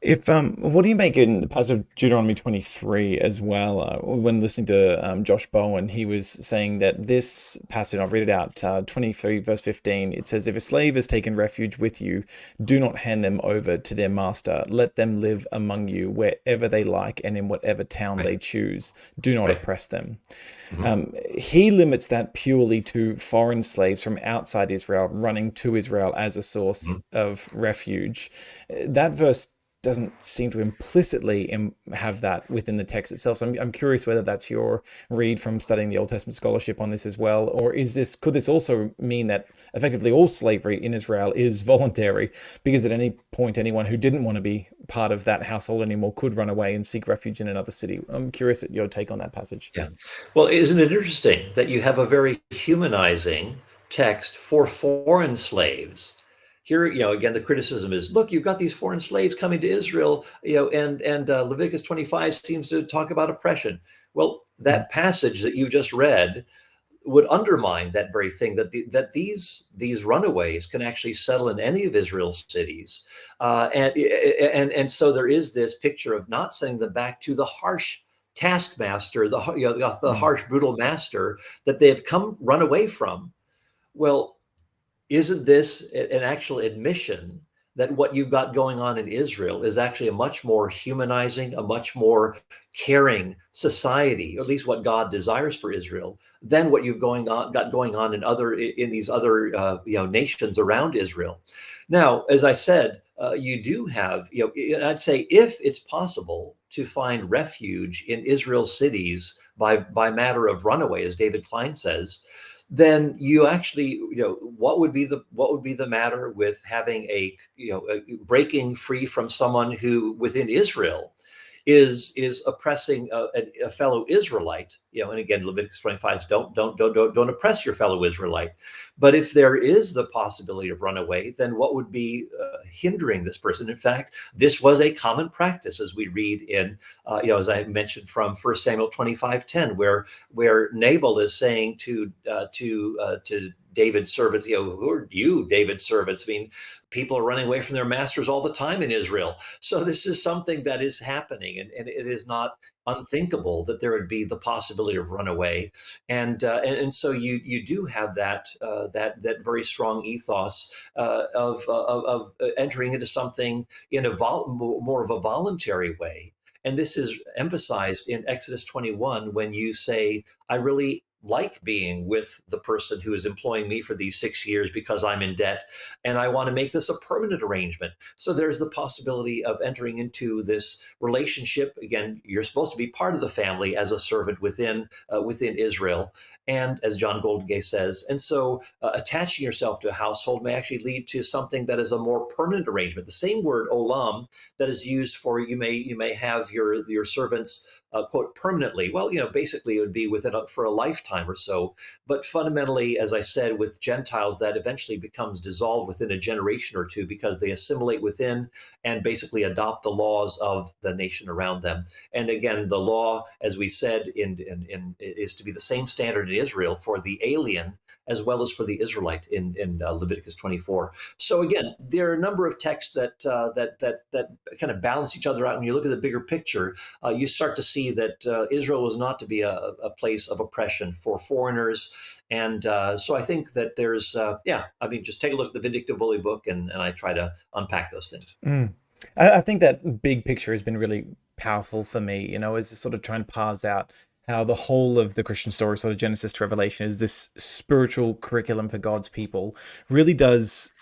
If what do you make in the passage of Deuteronomy 23 as well? When listening to Josh Bowen, he was saying that this passage, I'll read it out, 23 verse 15. It says, "If a slave has taken refuge with you, do not hand them over to their master. Let them live among you wherever they like and in whatever town Right, they choose. Do not right. oppress them." Mhm. He limits that purely to foreign slaves from outside Israel running to Israel as a source Mhm. of refuge. That verse doesn't seem to implicitly have that within the text itself. So I'm curious whether that's your read from studying the Old Testament scholarship on this as well, or could this also mean that effectively all slavery in Israel is voluntary, because at any point anyone who didn't want to be part of that household anymore could run away and seek refuge in another city. I'm curious at your take on that passage. Yeah. Well, isn't it interesting that you have a very humanizing text for foreign slaves? Here, again, the criticism is, look, you've got these foreign slaves coming to Israel, and Leviticus 25 seems to talk about oppression. Well, Mm. that passage that you just read would undermine that very thing, that these runaways can actually settle in any of Israel's cities, and so there is this picture of not sending them back to the harsh taskmaster, the Mm. harsh brutal master that they've come run away from. Well, isn't this an actual admission that what you've got going on in Israel is actually a much more humanizing, a much more caring society, or at least what God desires for Israel, than what you've got going on in these other nations around Israel? Now, as I said, you do have, I'd say, if it's possible to find refuge in Israel's cities by matter of runaway, as David Klein says, then you actually, what would be the matter with having breaking free from someone who within Israel is oppressing a fellow Israelite? And again, Leviticus 25 is don't oppress your fellow Israelite. But if there is the possibility of runaway, then what would be hindering this person? In fact, this was a common practice, as we read in, as I mentioned, from 1 Samuel 25:10, where Nabal is saying to David's servants, who are you, David's servants? I mean, people are running away from their masters all the time in Israel. So this is something that is happening, and it is not unthinkable that there would be the possibility of runaway. And so you do have that very strong ethos of entering into something in more of a voluntary way. And this is emphasized in Exodus 21 when you say, I really like being with the person who is employing me for these 6 years because I'm in debt, and I want to make this a permanent arrangement. So there's the possibility of entering into this relationship. Again, you're supposed to be part of the family as a servant within Israel, and as John Goldengay says, and so attaching yourself to a household may actually lead to something that is a more permanent arrangement. The same word olam that is used for you may have your servants quote permanently. Well, basically it would be with it for a lifetime or so. But fundamentally, as I said, with Gentiles, that eventually becomes dissolved within a generation or two because they assimilate within and basically adopt the laws of the nation around them. And again, the law, as we said, is to be the same standard in Israel for the alien as well as for the Israelite in Leviticus 24. So again, there are a number of texts that kind of balance each other out. When you look at the bigger picture, you start to see that Israel was not to be a place of oppression for foreigners. And so I think that just take a look at the Vindictive Bully book, and I try to unpack those things. Mm. I think that big picture has been really powerful for me, as to sort of try and parse out how the whole of the Christian story, sort of Genesis to Revelation, is this spiritual curriculum for God's people, really does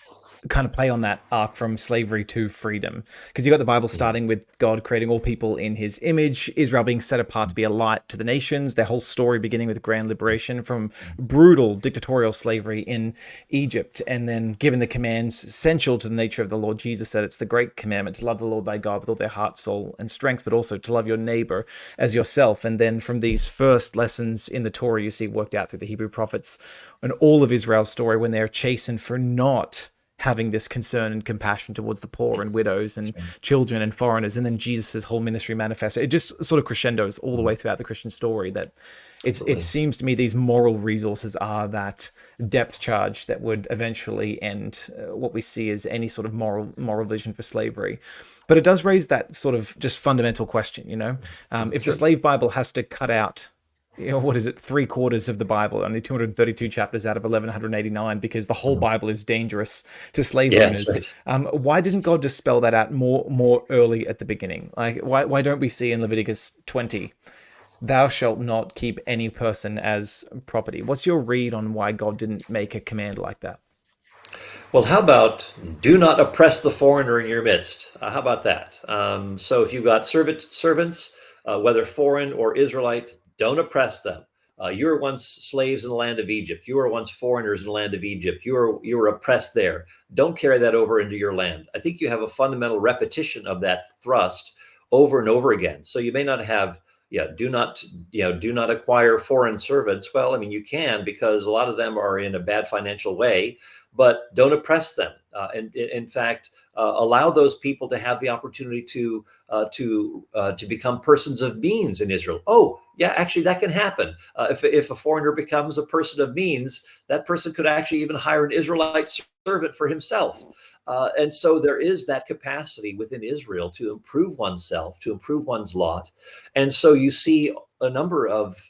kind of play on that arc from slavery to freedom, because you got the Bible Yeah. starting with God creating all people in his image, Israel being set apart to be a light to the nations, their whole story beginning with grand liberation from brutal dictatorial slavery in Egypt, and then given the commands essential to the nature of the Lord Jesus, that it's the great commandment to love the Lord thy God with all their heart, soul, and strength, but also to love your neighbor as yourself. And then from these first lessons in the Torah, you see worked out through the Hebrew prophets and all of Israel's story, when they're chastened for not having this concern and compassion towards the poor and widows and children and foreigners, and then Jesus's whole ministry manifesto. It just sort of crescendos all the way throughout the Christian story. That it Absolutely. seems to me these moral resources are that depth charge that would eventually end what we see as any sort of moral vision for slavery. But it does raise that sort of just fundamental question, if the Sure. slave Bible has to cut out, what is it, 3/4 of the Bible, only 232 chapters out of 1189, because the whole Mhm. Bible is dangerous to slave Yeah, that's owners. right. Why didn't God just spell that out more early at the beginning? Like, why don't we see in Leviticus 20, thou shalt not keep any person as property? What's your read on why God didn't make a command like that? Well, how about do not oppress the foreigner in your midst? How about that? So if you've got servants, whether foreign or Israelite, don't oppress them. You were once slaves in the land of Egypt. You were once foreigners in the land of Egypt. You were oppressed there. Don't carry that over into your land. I think you have a fundamental repetition of that thrust over and over again. So you may not have, do not acquire foreign servants. Well, I mean, you can, because a lot of them are in a bad financial way, but don't oppress them. And in fact, allow those people to have the opportunity to become persons of means in Israel. Oh, yeah, actually, that can happen. If a foreigner becomes a person of means, that person could actually even hire an Israelite servant for himself. And so there is that capacity within Israel to improve oneself, to improve one's lot. And so you see a number of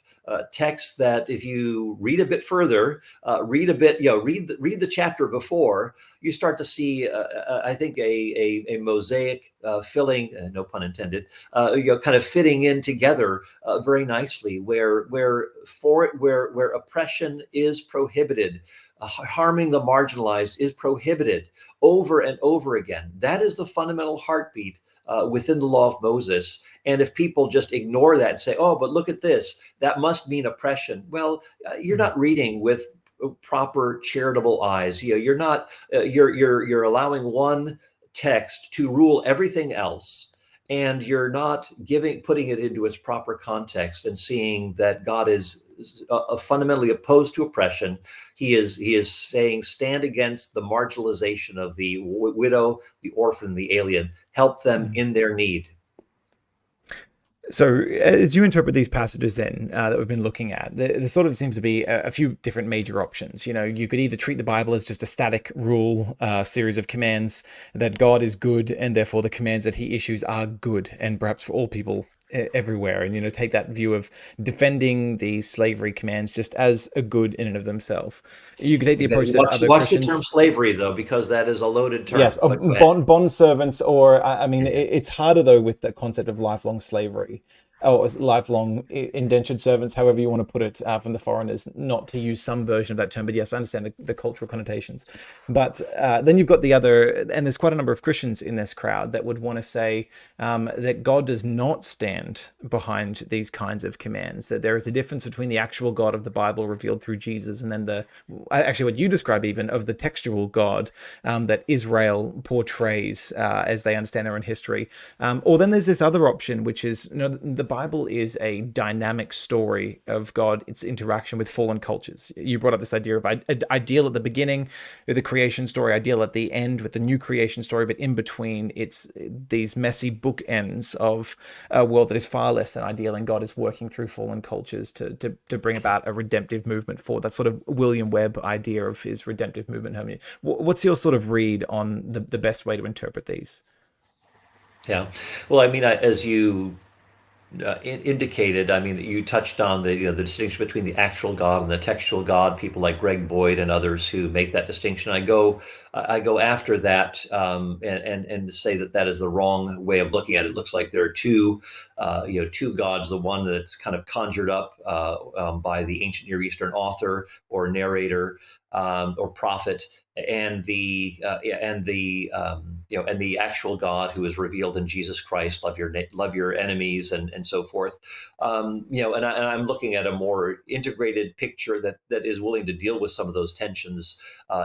texts that, if you read a bit further, read a bit, read the chapter before, you start to see, I think, a mosaic filling, no pun intended, kind of fitting in together very nicely, where oppression is prohibited, harming the marginalized is prohibited over and over again. That is the fundamental heartbeat within the law of Moses. And if people just ignore that and say, "Oh, but look at this, that must mean oppression," well, you're not reading with proper charitable eyes. You're not. You're allowing one text to rule everything else, and you're not putting it into its proper context and seeing that God is fundamentally opposed to oppression. He is saying, stand against the marginalization of the widow, the orphan, the alien. Help them in their need. So, as you interpret these passages, then that we've been looking at, there sort of seems to be a few different major options. You could either treat the Bible as just a static rule, series of commands that God is good, and therefore the commands that He issues are good, and perhaps for all people everywhere, and take that view of defending the slavery commands just as a good in and of themselves. You could take the Okay. approach that other Watch the term Christians. slavery, though, because that is a loaded Yes, term. But go ahead. bond servants, or I mean, it's harder though with the concept of lifelong slavery, or lifelong indentured servants, however you want to put it, from the foreigners, not to use some version of that term. But yes, I understand the cultural connotations. But then you've got the other, and there's quite a number of Christians in this crowd that would want to say that God does not stand behind these kinds of commands, that there is a difference between the actual God of the Bible revealed through Jesus and then actually what you describe even of the textual God that Israel portrays as they understand their own history. Or then there's this other option, which is, the Bible is a dynamic story of God, its interaction with fallen cultures. You brought up this idea of ideal at the beginning, with the creation story, ideal at the end with the new creation story, but in between, it's these messy bookends of a world that is far less than ideal, and God is working through fallen cultures to bring about a redemptive movement for that sort of William Webb idea of his redemptive movement. What's your sort of read on the best way to interpret these? Yeah. Well, I mean, as you indicated, I mean, you touched on the distinction between the actual God and the textual God. People like Greg Boyd and others who make that distinction. I go after that, and say that that is the wrong way of looking at it. It looks like there are two gods. The one that's kind of conjured up by the ancient Near Eastern author or narrator, or prophet, and the actual God who is revealed in Jesus Christ. Love your enemies, and so forth. And I'm looking at a more integrated picture that is willing to deal with some of those tensions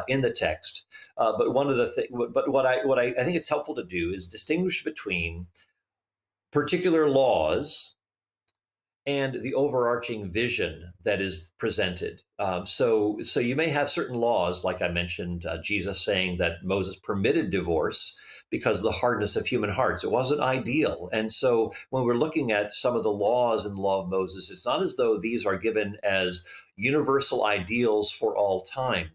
in the text. But one of the things, but what I think it's helpful to do is distinguish between particular laws and the overarching vision that is presented. So you may have certain laws, like I mentioned, Jesus saying that Moses permitted divorce because of the hardness of human hearts. It wasn't ideal. And so when we're looking at some of the laws in the law of Moses, it's not as though these are given as universal ideals for all time.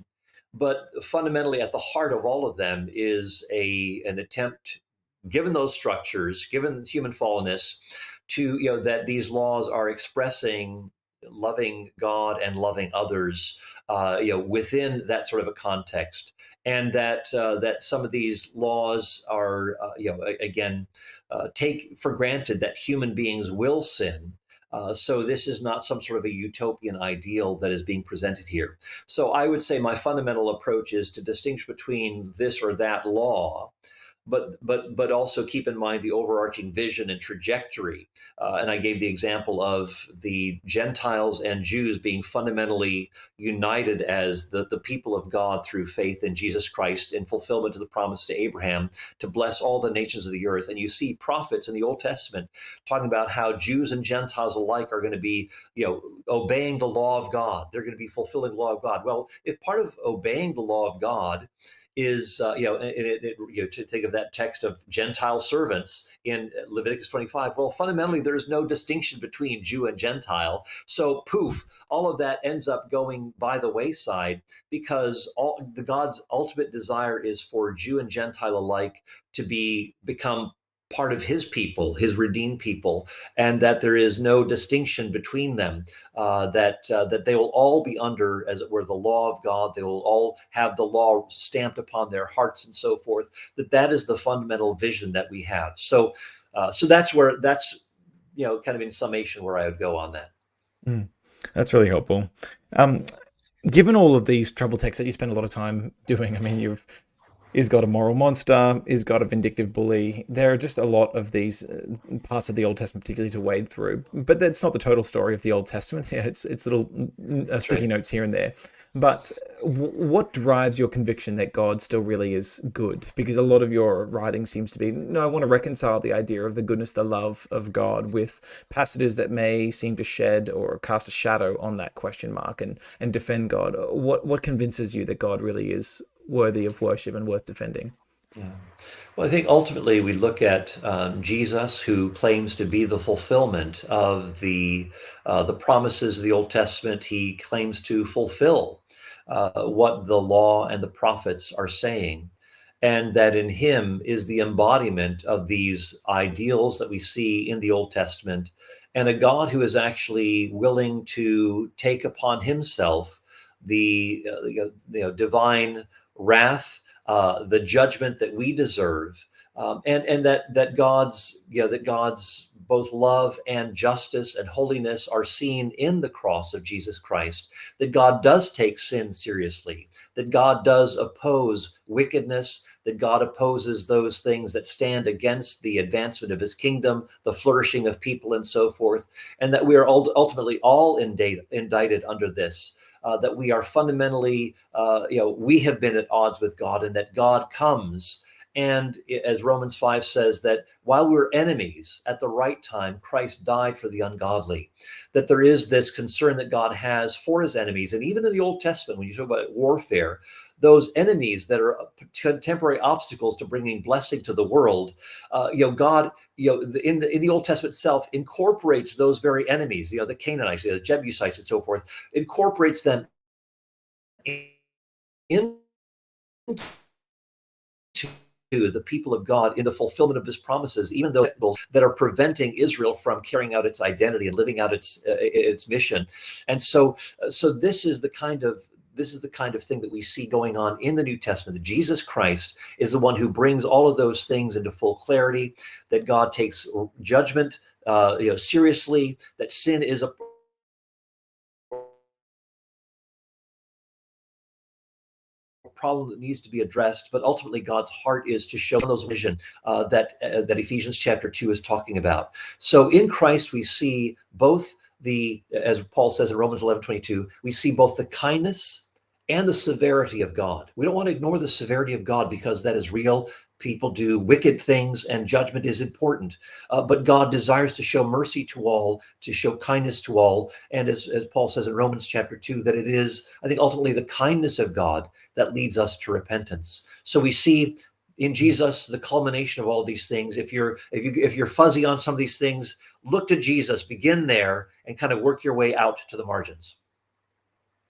But fundamentally, at the heart of all of them is an attempt, given those structures, given human fallenness, to that these laws are expressing loving God and loving others, within that sort of a context, and that some of these laws are, again, take for granted that human beings will sin. So this is not some sort of a utopian ideal that is being presented here. So I would say my fundamental approach is to distinguish between this or that law, but also keep in mind the overarching vision and trajectory. And I gave the example of the Gentiles and Jews being fundamentally united as the people of God through faith in Jesus Christ, in fulfillment of the promise to Abraham to bless all the nations of the earth. And you see prophets in the Old Testament talking about how Jews and Gentiles alike are going to be, obeying the law of God. They're going to be fulfilling the law of God. Well, if part of obeying the law of God is, to think of that text of Gentile servants in Leviticus 25. Well, fundamentally, there is no distinction between Jew and Gentile. So, poof, all of that ends up going by the wayside, because the God's ultimate desire is for Jew and Gentile alike to become part of his people, his redeemed people, and that there is no distinction between them, that they will all be under, as it were, the law of God. They will all have the law stamped upon their hearts and so forth. That is the fundamental vision that we have. So that's kind of in summation where I would go on that. Mm. That's really helpful. Um, Given all of these trouble texts that you spend a lot of time doing, I mean, you've is God a moral monster? Is God a vindictive bully? There are just a lot of these parts of the Old Testament, particularly to wade through. But that's not the total story of the Old Testament. Yeah, it's little That's sticky right. notes here and there. But what drives your conviction that God still really is good? Because a lot of your writing seems to be, no, I want to reconcile the idea of the goodness, the love of God with passages that may seem to shed or cast a shadow on that question mark and defend God. What convinces you that God really is worthy of worship and worth defending? Yeah. Well, I think ultimately we look at Jesus, who claims to be the fulfillment of the promises of the Old Testament. He claims to fulfill what the law and the prophets are saying, and that in him is the embodiment of these ideals that we see in the Old Testament, and a God who is actually willing to take upon himself the divine wrath, the judgment that we deserve, and that God's both love and justice and holiness are seen in the cross of Jesus Christ. That God does take sin seriously. That God does oppose wickedness. That God opposes those things that stand against the advancement of His kingdom, the flourishing of people, and so forth. And that we are ultimately all indicted under this. That we are fundamentally, we have been at odds with God, and that God comes. And as Romans 5 says, that while we're enemies, at the right time, Christ died for the ungodly. That there is this concern that God has for his enemies. And even in the Old Testament, when you talk about warfare, those enemies that are temporary obstacles to bringing blessing to the world, God, in the Old Testament itself, incorporates those very enemies, the Canaanites, the Jebusites, and so forth, incorporates them into the people of God in the fulfillment of his promises, even though that are preventing Israel from carrying out its identity and living out its mission. And so this is the kind of thing that we see going on in the New Testament. That Jesus Christ is the one who brings all of those things into full clarity. That God takes judgment, seriously. That sin is a problem that needs to be addressed, but ultimately God's heart is to show those vision that Ephesians chapter 2 is talking about. So in Christ we see both as Paul says in Romans 11:22, we see both the kindness and the severity of God. We don't want to ignore the severity of God, because that is real. People do wicked things, and judgment is important. But God desires to show mercy to all, to show kindness to all. And as Paul says in Romans chapter 2, that it is, I think, ultimately the kindness of God that leads us to repentance. So we see in Jesus the culmination of all these things. If you're fuzzy on some of these things, look to Jesus, begin there, and kind of work your way out to the margins.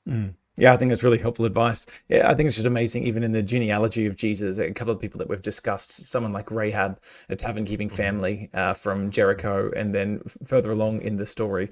Mm. Yeah, I think that's really helpful advice. Yeah, I think it's just amazing, even in the genealogy of Jesus, a couple of people that we've discussed, someone like Rahab, a tavern keeping Mhm. family from Jericho, and then further along in the story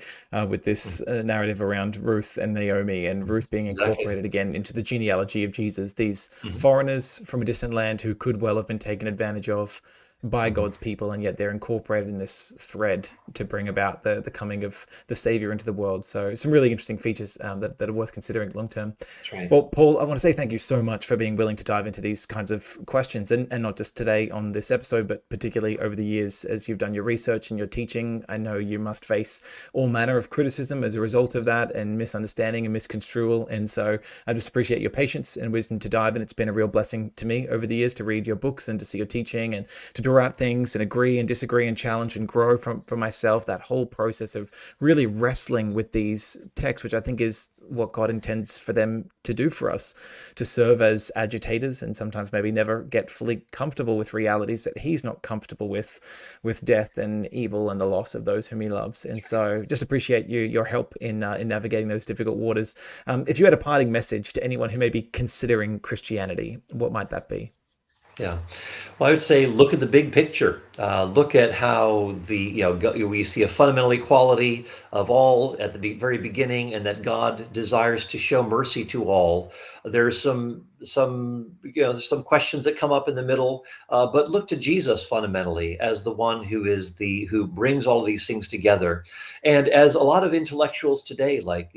with this Mhm. narrative around Ruth and Naomi, and Ruth being Exactly. incorporated again into the genealogy of Jesus. These Mhm. foreigners from a distant land who could well have been taken advantage of by Mhm. God's people, and yet they're incorporated in this thread to bring about the coming of the Savior into the world. So some really interesting features that are worth considering long term. That's right. Well, Paul, I want to say thank you so much for being willing to dive into these kinds of questions, and not just today on this episode, but particularly over the years as you've done your research and your teaching. I know you must face all manner of criticism as a result of that, and misunderstanding and misconstrual. And so I just appreciate your patience and wisdom to dive in. It's been a real blessing to me over the years to read your books and to see your teaching and to draw out things and agree and disagree and challenge and grow from myself. That whole process of really wrestling with these texts, which I think is what God intends for them to do for us, to serve as agitators and sometimes maybe never get fully comfortable with realities that he's not comfortable with death and evil and the loss of those whom he loves. And so just appreciate your help in navigating those difficult waters. If you had a parting message to anyone who may be considering Christianity, what might that be? Yeah. Well, I would say look at the big picture. Look at how we see a fundamental equality of all at the very beginning, and that God desires to show mercy to all. There's some questions that come up in the middle, but look to Jesus fundamentally as the one who brings all of these things together. And as a lot of intellectuals today, like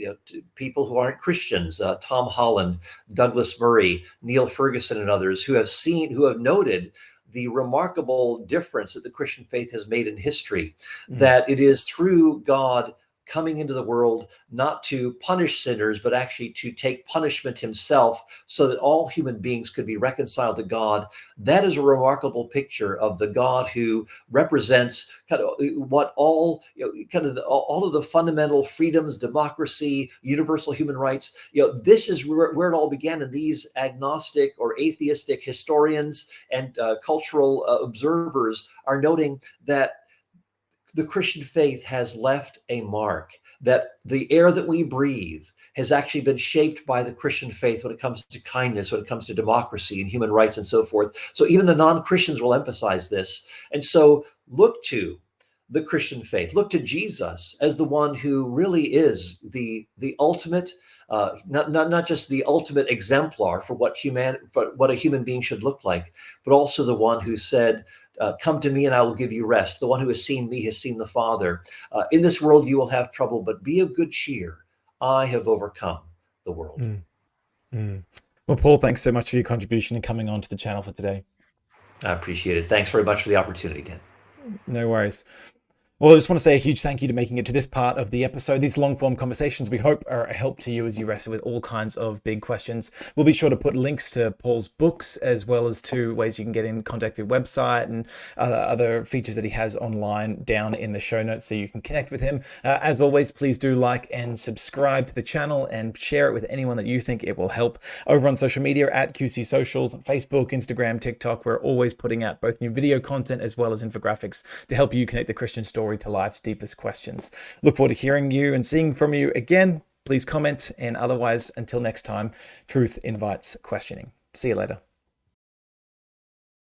people who aren't Christians, Tom Holland, Douglas Murray, Neil Ferguson, and others who have noted the remarkable difference that the Christian faith has made in history, Mm, that it is through God coming into the world not to punish sinners, but actually to take punishment himself so that all human beings could be reconciled to God. That is a remarkable picture of the God who represents kind of what all, all of the fundamental freedoms, democracy, universal human rights. This is where it all began. And these agnostic or atheistic historians and cultural observers are noting that the Christian faith has left a mark, that the air that we breathe has actually been shaped by the Christian faith when it comes to kindness, when it comes to democracy and human rights and so forth. So even the non-Christians will emphasize this. And so look to the Christian faith, look to Jesus as the one who really is the ultimate, not just the ultimate exemplar for what a human being should look like, but also the one who said, come to me and I will give you rest. The one who has seen me has seen the Father. In this world you will have trouble, but be of good cheer. I have overcome the world. mm, mm. Well, Paul, thanks so much for your contribution and coming on to the channel for today. I appreciate it. Thanks very much for the opportunity, Dan. No worries. Well, I just want to say a huge thank you to making it to this part of the episode. These long form conversations, we hope, are a help to you as you wrestle with all kinds of big questions. We'll be sure to put links to Paul's books as well as to ways you can get in contact with his website and other features that he has online down in the show notes so you can connect with him. As always, please do like and subscribe to the channel and share it with anyone that you think it will help. Over on social media at QC Socials, Facebook, Instagram, TikTok, we're always putting out both new video content as well as infographics to help you connect the Christian story to life's deepest questions. Look forward to hearing you and seeing from you again. Please comment, and otherwise, until next time, truth invites questioning. See you later.